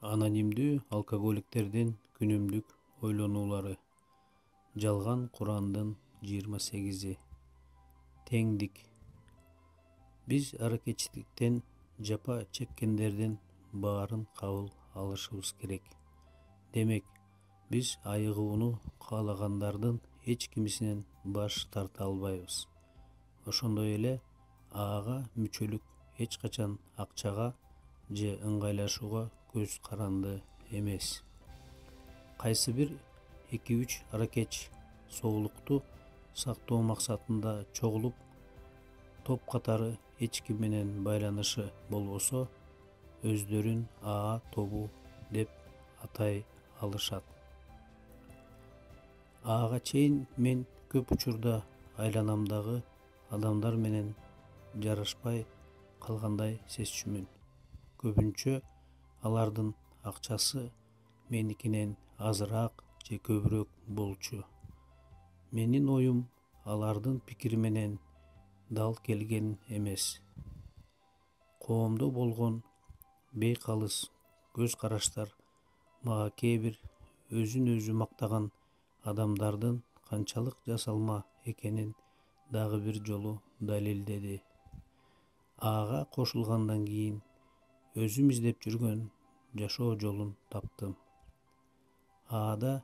Анонимдүү алкоголиктердин күнүмдүк ойлонуулары. Жалган Курандын 28. Теңдик. Биз аракетчиликтен жапа чеккендердин баарын кабыл алышыбыз керек. Демек, биз айыгууну каалагандардын эч кимисинен баш тарта албайбыз. Ошондой эле ага мүчөлүк эч качан акчага же ыңгайлашууга көз каранды эмес. Кайсы бир 2-3 аракетч соолукту сактоо максатында чогулуп, топ катары эч ким менен байланышы болбосо, өздөрүн АА тобу деп атай алышат. Ага чейин мен көп учурда айланамдагы адамдар менен жарашпай калгандай сезчүмүн. Көбүнчө алардын акчасы меникинен азыраак же көбүрөөк болчу. Менин оюм алардын пикири менен дал келген эмес. Коомдо болгон бейкалыс көз караштар мага кээ бир өзүн өзү мактаган адамдардын канчалык жасалма экенин дагы бир жолу далилдеди. Ага кошулгандан кийин өзүм издеп жүргөн жашоо жолун таптым. Аада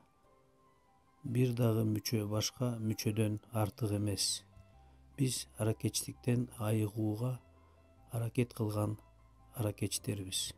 бир дагы мүчө башка мүчөдөн артык эмес. Биз аракетчиликтен айыгууга аракет кылган аракетчтербиз.